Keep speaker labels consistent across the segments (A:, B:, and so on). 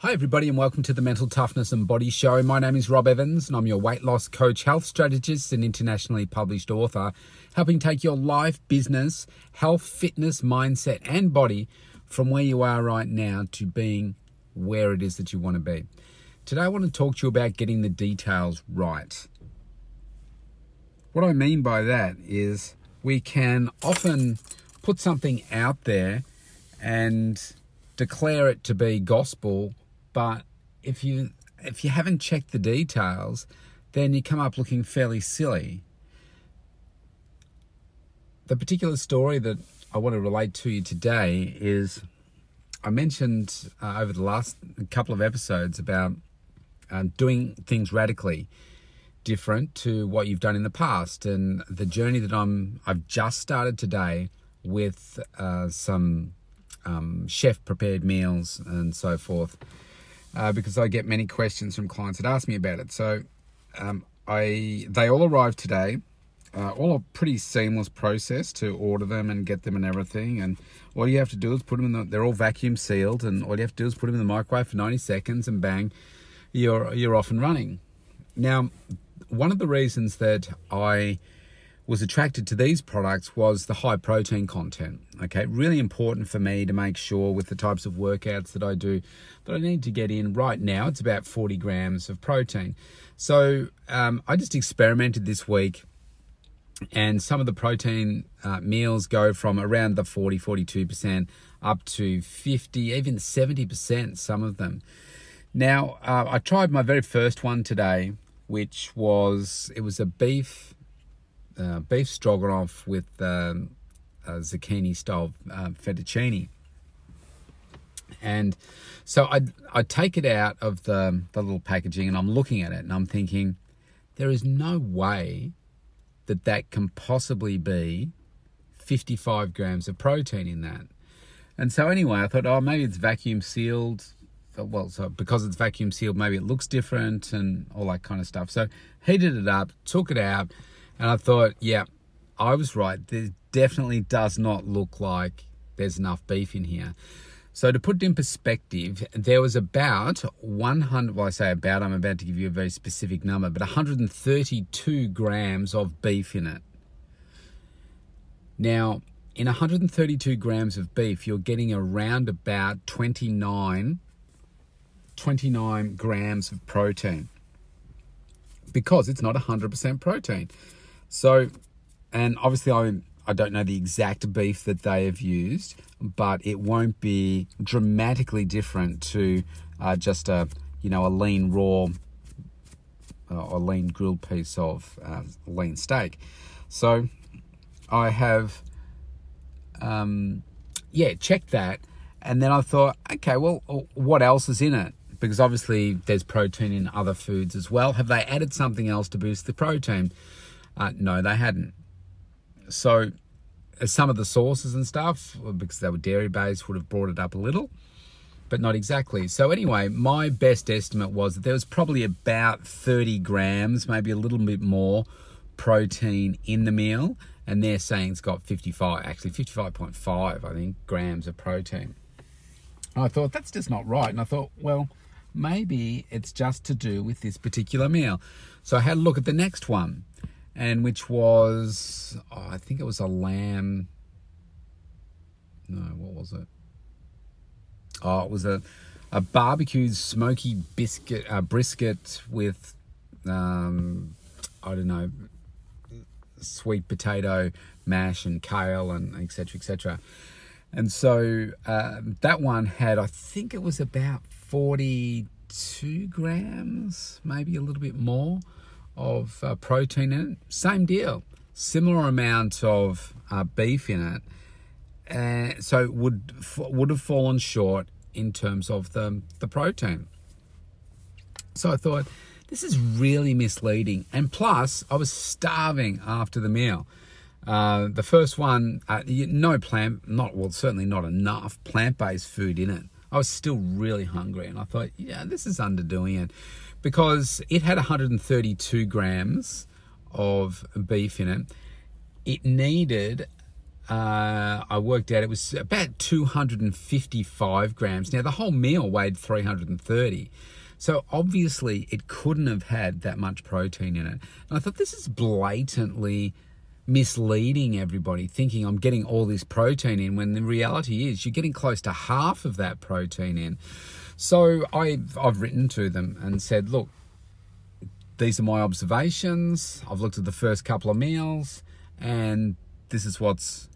A: Hi everybody and welcome to the Mental Toughness and Body Show. My name is Rob Evans and I'm your weight loss coach, health strategist and internationally published author, helping take your life, business, health, fitness, mindset and body from where you are right now to being where it is that you want to be. Today I want to talk to you about getting the details right. What I mean by that is we can often put something out there and declare it to be gospel, but if you haven't checked the details, then you come up looking fairly silly. The particular story that I want to relate to you today is I mentioned over the last couple of episodes about doing things radically different to what you've done in the past, and the journey that I've just started today with some chef prepared meals and so forth, because I get many questions from clients that ask me about it. So they all arrived today, all a pretty seamless process to order them and get them and everything. And all you have to do is put them in they're all vacuum sealed, and all you have to do is put them in the microwave for 90 seconds and bang, you're off and running. Now, one of the reasons that I was attracted to these products was the high protein content. Okay, really important for me to make sure with the types of workouts that I do that I need to get in. Right now, it's about 40 grams of protein. So I just experimented this week, and some of the protein meals go from around the 42% up to 50, even 70%, some of them. Now, I tried my very first one today, which was a beef stroganoff with zucchini style fettuccine. And so I take it out of the little packaging and I'm looking at it and I'm thinking, there is no way that can possibly be 55 grams of protein in that. And so anyway, I thought, maybe it's vacuum sealed. Well, so because it's vacuum sealed, maybe it looks different and all that kind of stuff. So heated it up, took it out, and I thought, yeah, I was right. There definitely does not look like there's enough beef in here. So to put it in perspective, there was about 100, well, I say about, I'm about to give you a very specific number, but 132 grams of beef in it. Now, in 132 grams of beef, you're getting around about 29 grams of protein, because it's not 100% protein. So, and obviously I don't know the exact beef that they have used, but it won't be dramatically different to just a lean raw or lean grilled piece of lean steak. So I have checked that, and then I thought, okay, well, what else is in it? Because obviously there's protein in other foods as well. Have they added something else to boost the protein? No, they hadn't. So some of the sauces and stuff, because they were dairy based, would have brought it up a little, but not exactly. So anyway, my best estimate was that there was probably about 30 grams, maybe a little bit more protein in the meal. And they're saying it's got 55.5, I think, grams of protein. And I thought, that's just not right. And I thought, well, maybe it's just to do with this particular meal. So I had a look at the next one, and which was, I think it was a lamb. No, what was it? It was a barbecued smoky brisket with, sweet potato mash and kale and et cetera, et cetera. And so that one had, I think it was about 42 grams, maybe a little bit more of protein in it. Same deal, similar amount of beef in it. So it would have fallen short in terms of the protein. So I thought, this is really misleading. And plus, I was starving after the meal. The first one, certainly not enough plant-based food in it. I was still really hungry, and I thought, yeah, this is underdoing it, because it had 132 grams of beef in it. It needed I worked out it was about 255 grams. Now, the whole meal weighed 330. So obviously it couldn't have had that much protein in it. And I thought, this is blatantly misleading everybody, thinking I'm getting all this protein in, when the reality is you're getting close to half of that protein in. So I've written to them and said, look, these are my observations. I've looked at the first couple of meals, and this is what's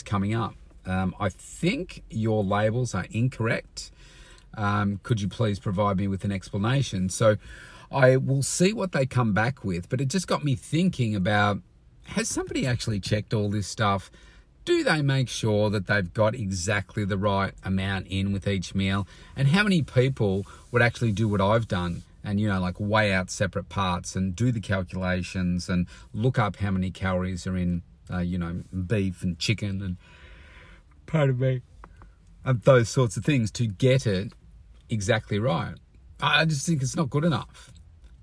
A: coming up. I think your labels are incorrect. Could you please provide me with an explanation? So I will see what they come back with, but it just got me thinking about, has somebody actually checked all this stuff? Do they make sure that they've got exactly the right amount in with each meal? And how many people would actually do what I've done and, like weigh out separate parts and do the calculations and look up how many calories are in, beef and chicken and, pardon me, and those sorts of things to get it exactly right? I just think it's not good enough.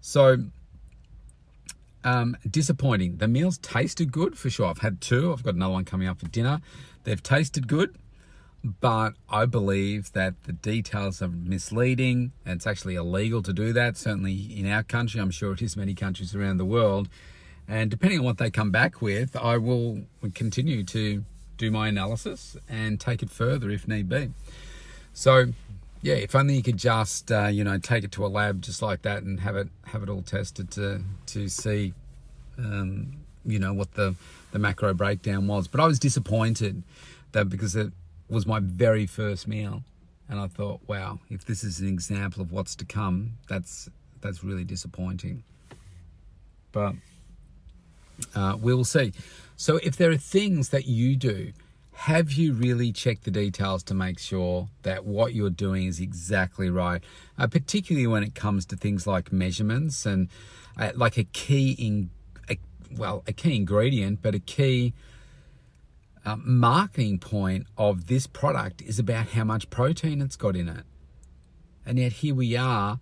A: So, disappointing. The meals tasted good for sure. I've had two. I've got another one coming up for dinner. They've tasted good, but I believe that the details are misleading, and it's actually illegal to do that. Certainly in our country, I'm sure it is many countries around the world. And depending on what they come back with, I will continue to do my analysis and take it further if need be. So, yeah, if only you could just, take it to a lab just like that and have it all tested to see, what the macro breakdown was. But I was disappointed that, because it was my very first meal, and I thought, wow, if this is an example of what's to come, that's really disappointing. But we will see. So if there are things that you do, have you really checked the details to make sure that what you're doing is exactly right? Particularly when it comes to things like measurements and like a key ingredient, but a key marketing point of this product is about how much protein it's got in it. And yet here we are,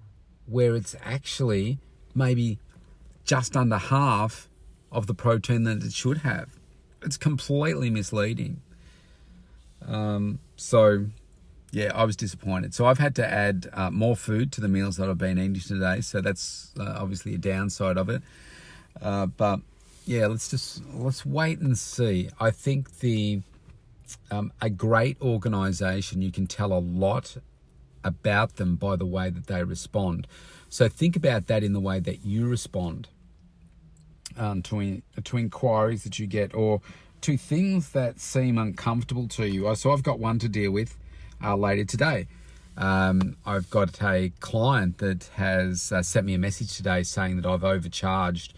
A: where it's actually maybe just under half of the protein that it should have. It's completely misleading. So yeah, I was disappointed. So I've had to add more food to the meals that I've been eating today. So that's obviously a downside of it. But yeah, let's wait and see. I think a great organization, you can tell a lot about them by the way that they respond. So think about that in the way that you respond to inquiries that you get, or to things that seem uncomfortable to you. So I've got one to deal with later today. I've got a client that has sent me a message today saying that I've overcharged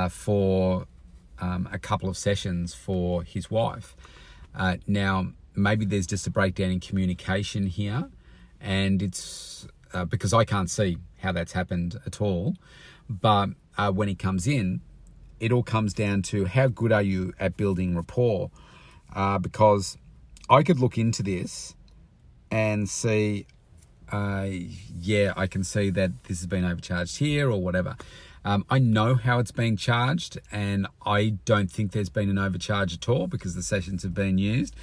A: for a couple of sessions for his wife. Now, maybe there's just a breakdown in communication here, and it's because I can't see how that's happened at all. But when he comes in, it all comes down to how good are you at building rapport? Because I could look into this and see, yeah, I can see that this has been overcharged here or whatever. I know how it's being charged, and I don't think there's been an overcharge at all because the sessions have been used.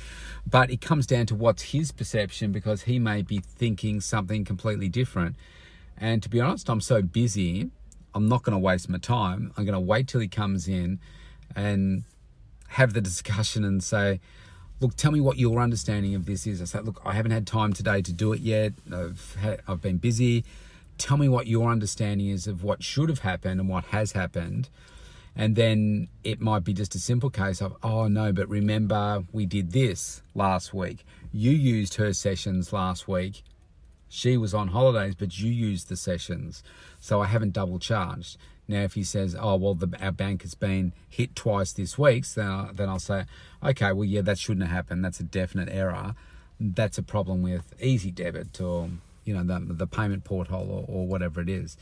A: But it comes down to what's his perception, because he may be thinking something completely different. And to be honest, I'm so busy, I'm not going to waste my time. I'm going to wait till he comes in and have the discussion and say, look, tell me what your understanding of this is. I say, look, I haven't had time today to do it yet. I've been busy. Tell me what your understanding is of what should have happened and what has happened. And then it might be just a simple case of, oh no, but remember we did this last week. You used her sessions last week. She was on holidays, but you used the sessions. So I haven't double charged. Now, if he says, oh, well, our bank has been hit twice this week, so then I'll say, okay, well, yeah, that shouldn't have happened. That's a definite error. That's a problem with Easy Debit or, the payment portal or whatever it is.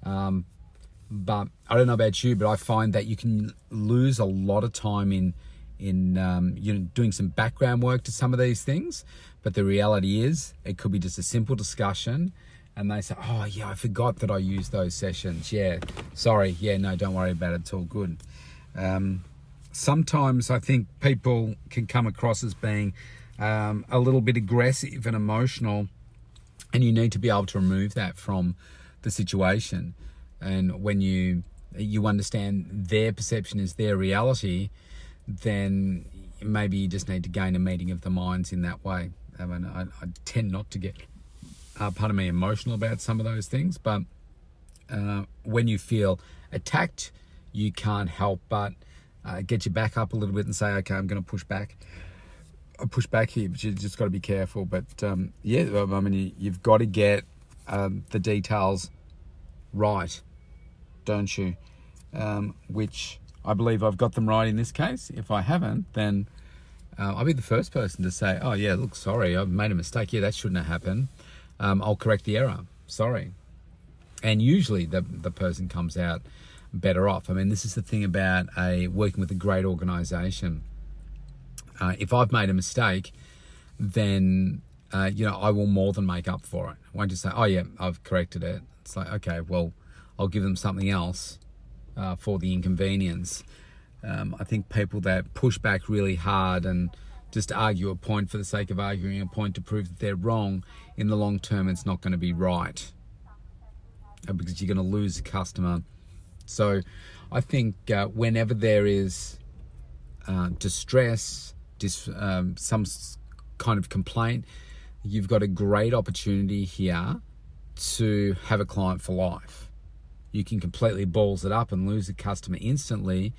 A: But I don't know about you, but I find that you can lose a lot of time in doing some background work to some of these things. But the reality is, it could be just a simple discussion, and they say, oh yeah, I forgot that I used those sessions. Yeah, sorry. Yeah, no, don't worry about it. It's all good. sometimes I think people can come across as being a little bit aggressive and emotional, and you need to be able to remove that from the situation. And when you understand their perception is their reality, then maybe you just need to gain a meeting of the minds in that way. I mean, I tend not to get, emotional about some of those things, but when you feel attacked, you can't help but get your back up a little bit and say, okay, I'm going to push back. I'll push back here, but you just got to be careful. But you've got to get the details right, don't you? Which I believe I've got them right in this case. If I haven't, then I'll be the first person to say, oh yeah, look, sorry, I've made a mistake. Yeah, that shouldn't have happened. I'll correct the error. Sorry. And usually the person comes out better off. I mean, this is the thing about working with a great organization. If I've made a mistake, then I will more than make up for it. I won't just say, oh yeah, I've corrected it. It's like, okay, well, I'll give them something else for the inconvenience. I think people that push back really hard and just argue a point for the sake of arguing a point to prove that they're wrong, in the long term, it's not going to be right, because you're going to lose a customer. So I think whenever there is distress, some kind of complaint, you've got a great opportunity here to have a client for life. You can completely balls it up and lose a customer instantly,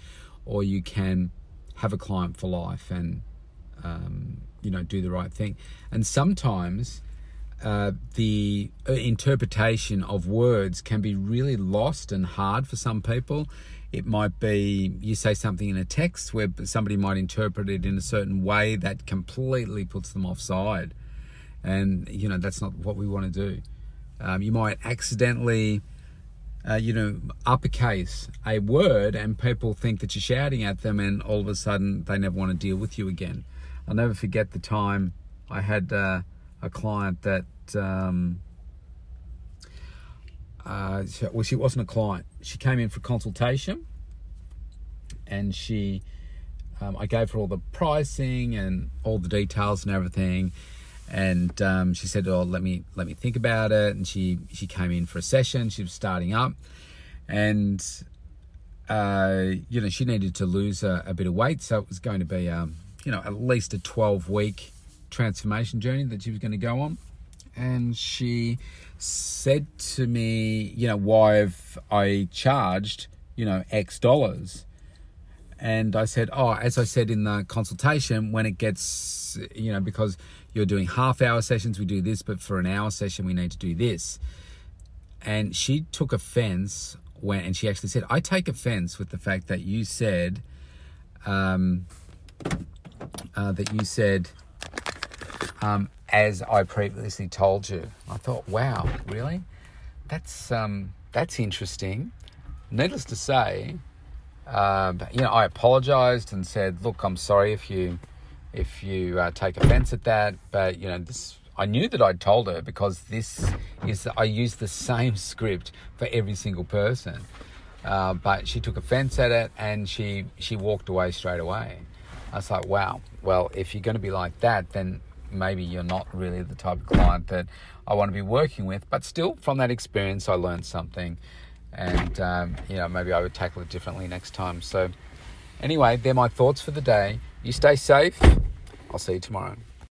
A: or you can have a client for life and do the right thing. And sometimes the interpretation of words can be really lost and hard for some people. It might be you say something in a text where somebody might interpret it in a certain way that completely puts them offside. And, that's not what we want to do. You might accidentally, uppercase a word and people think that you're shouting at them, and all of a sudden they never want to deal with you again. I'll never forget the time I had a client that, she wasn't a client. She came in for consultation, and I gave her all the pricing and all the details and everything. And she said, "Oh, let me think about it." And she came in for a session. She was starting up, and she needed to lose a bit of weight. So it was going to be at least a 12-week transformation journey that she was going to go on. And she said to me, why have I charged, X dollars? And I said, oh, as I said in the consultation, when it gets, because you're doing half-hour sessions, we do this, but for an hour session, we need to do this. And she took offense and she actually said, I take offense with the fact that you said, as I previously told you. I thought, wow, really? That's interesting. Needless to say, I apologized and said, look, I'm sorry if you take offense at that, but I knew that I'd told her, because I use the same script for every single person. But she took offense at it, and she walked away straight away. I was like, wow, well, if you're going to be like that, then maybe you're not really the type of client that I want to be working with. But still, from that experience, I learned something, and maybe I would tackle it differently next time. So anyway, they're my thoughts for the day. You stay safe. I'll see you tomorrow.